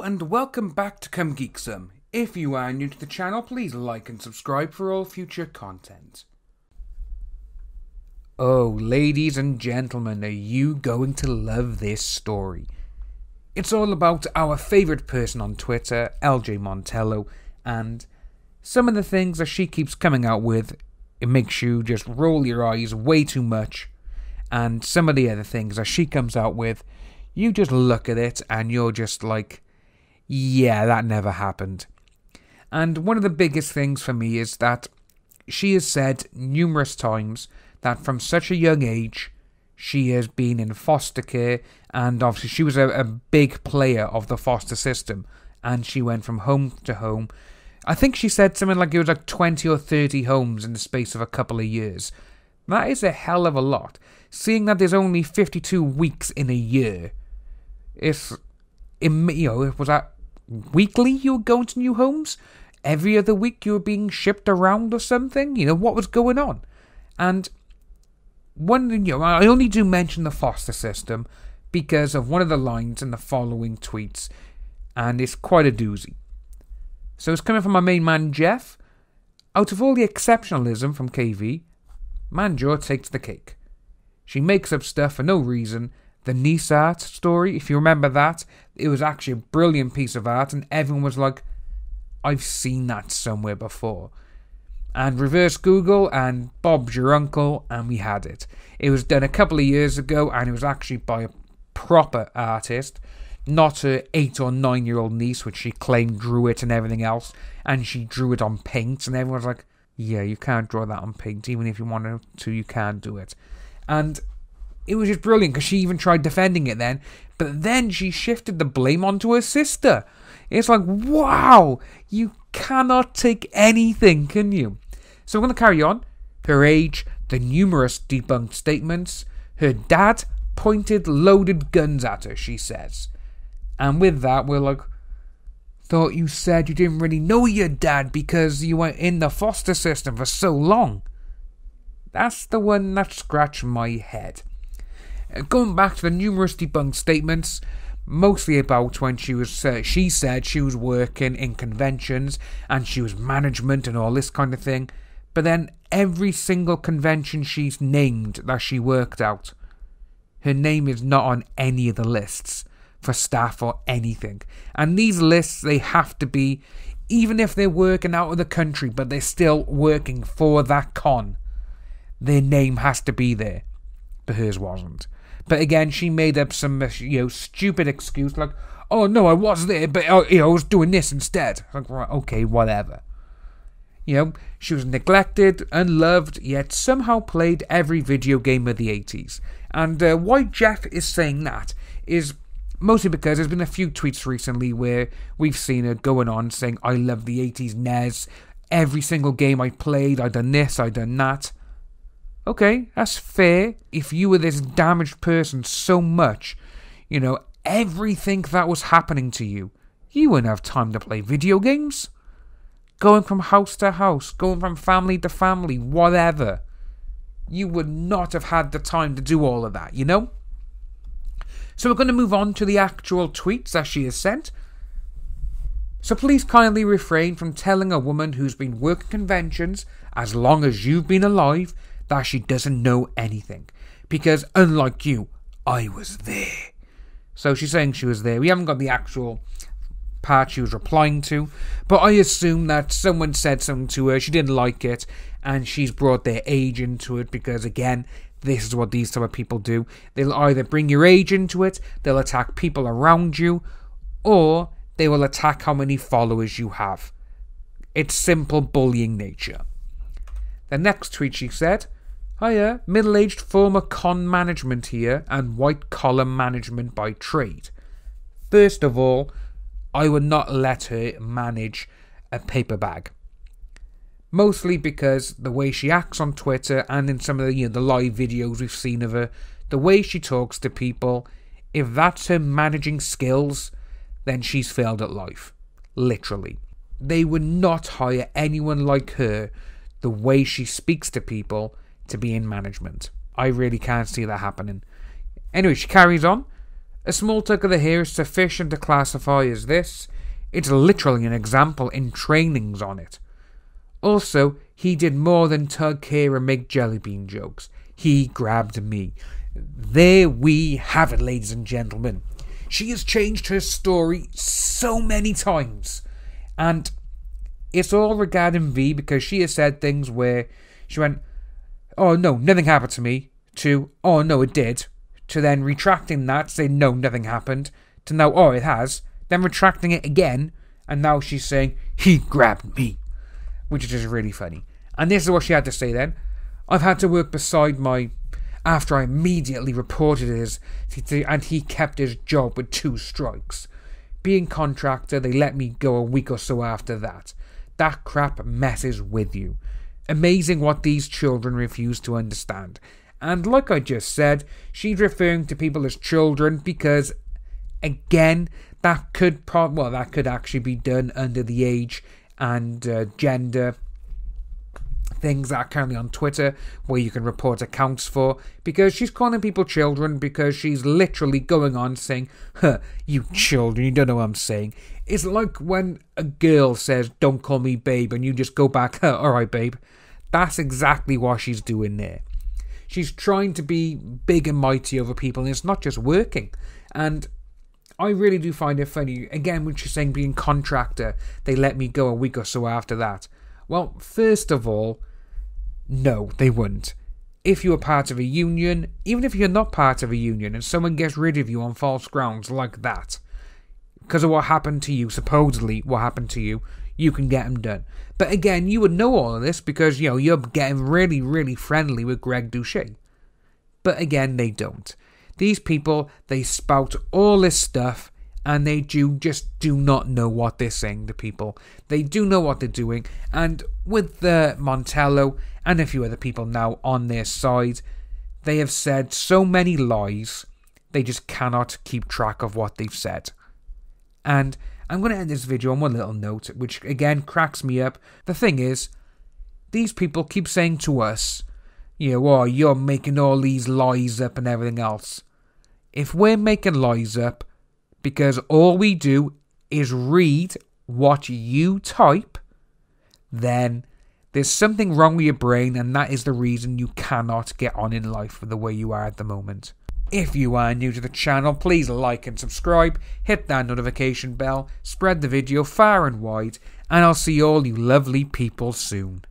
and welcome back to Come Geek Some. If you are new to the channel, please like and subscribe for all future content. Oh, ladies and gentlemen, are you going to love this story? It's all about our favourite person on Twitter, LJ Montello, and some of the things that she keeps coming out with, it makes you just roll your eyes way too much, and some of the other things that she comes out with, you just look at it and you're just like, yeah, that never happened. And one of the biggest things for me is that she has said numerous times that from such a young age, she has been in foster care, and obviously she was a big player of the foster system, and she went from home to home. I think she said something like it was like 20 or 30 homes in the space of a couple of years. That is a hell of a lot. Seeing that there's only 52 weeks in a year, was that weekly you were going to new homes? Every other week you were being shipped around or something? What was going on? And I only do mention the foster system because of one of the lines in the following tweets, and it's quite a doozy. So it's coming from my main man Jeff. Out of all the exceptionalism from KV, Manjor takes the cake. She makes up stuff for no reason. The niece art story, if you remember that, it was actually a brilliant piece of art, and everyone was like, I've seen that somewhere before. And reverse Google, and Bob's your uncle, and we had it. It was done a couple of years ago, and it was actually by a proper artist, not her 8 or 9 year old niece, which she claimed drew it and everything else, and she drew it on paint, and everyone was like, yeah, you can't draw that on paint, even if you wanted to, you can't do it. And it was just brilliant, because she even tried defending it then, but then she shifted the blame onto her sister. It's like, wow, you cannot take anything, can you? So we're going to carry on. Her age, the numerous debunked statements, her dad pointed loaded guns at her, she says. And with that, we're like, thought you said you didn't really know your dad because you were in the foster system for so long. That's the one that scratched my head. Going back to the numerous debunked statements, mostly about when she said she was working in conventions and she was management and all this kind of thing, but then every single convention she's named that she worked out, her name is not on any of the lists for staff or anything. And these lists, they have to be, even if they're working out of the country, but they're still working for that con, their name has to be there. But hers wasn't. But again, she made up some stupid excuse like, oh no, I was there, but I was doing this instead. Like, right, okay, whatever. She was neglected, unloved, yet somehow played every video game of the 80s. And why Jeff is saying that is mostly because there's been a few tweets recently where we've seen her going on saying, I love the 80s NES, every single game I played, I done this, I done that. Okay, that's fair. If you were this damaged person so much, everything that was happening to you, you wouldn't have time to play video games. Going from house to house, going from family to family, whatever. You would not have had the time to do all of that, So we're going to move on to the actual tweets that she has sent. So please kindly refrain from telling a woman who's been working conventions as long as you've been alive that she doesn't know anything. Because unlike you, I was there. So she's saying she was there. We haven't got the actual part she was replying to, but I assume that someone said something to her, she didn't like it, and she's brought their age into it because, again, this is what these type of people do. They'll either bring your age into it, they'll attack people around you, or they will attack how many followers you have. It's simple bullying nature. The next tweet she said, hiya, middle-aged former con management here and white-collar management by trade. First of all, I would not let her manage a paper bag. Mostly because the way she acts on Twitter and in some of the live videos we've seen of her, the way she talks to people, if that's her managing skills, then she's failed at life. Literally. They would not hire anyone like her, the way she speaks to people, to be in management. I really can't see that happening. Anyway, she carries on. A small tug of the hair is sufficient to classify as this. It's literally an example in trainings on it. Also, he did more than tug hair and make jellybean jokes. He grabbed me. There we have it, ladies and gentlemen. She has changed her story so many times. And it's all regarding V, because she has said things where she went, "Oh no, nothing happened to me," to, "Oh no, it did," to then retracting that, saying, "No, nothing happened," to now, "Oh, it has," then retracting it again, and now she's saying, "He grabbed me," which is just really funny. And this is what she had to say then. "I've had to work beside my," after I immediately reported it, and he kept his job with 2 strikes. "Being contractor, they let me go a week or so after that. That crap messes with you. Amazing what these children refuse to understand." And like I just said, she's referring to people as children because, again, that could actually be done under the age and gender things that are currently on Twitter, where you can report accounts for, because she's calling people children because she's literally going on saying, "Huh, you children, you don't know what I'm saying." It's like when a girl says, "Don't call me babe," and you just go back, "Huh, alright babe." That's exactly what she's doing there. She's trying to be big and mighty over people, and it's not just working. And I really do find it funny, again, when she's saying being contractor, they let me go a week or so after that. Well, first of all, no, they wouldn't. If you were part of a union, even if you're not part of a union, and someone gets rid of you on false grounds like that, because of what happened to you, supposedly what happened to you, you can get them done. But again, you would know all of this because, you're getting really, really friendly with Greg Douchet. But again, they don't. These people, they spout all this stuff, and they just do not know what they're saying to people. They do know what they're doing, and with the Montello and a few other people now on their side, they have said so many lies, they just cannot keep track of what they've said. And I'm going to end this video on one little note, which again cracks me up. The thing is, these people keep saying to us, "Oh, you're making all these lies up and everything else." If we're making lies up because all we do is read what you type, then there's something wrong with your brain, and that is the reason you cannot get on in life the way you are at the moment. If you are new to the channel, please like and subscribe, hit that notification bell, spread the video far and wide, and I'll see all you lovely people soon.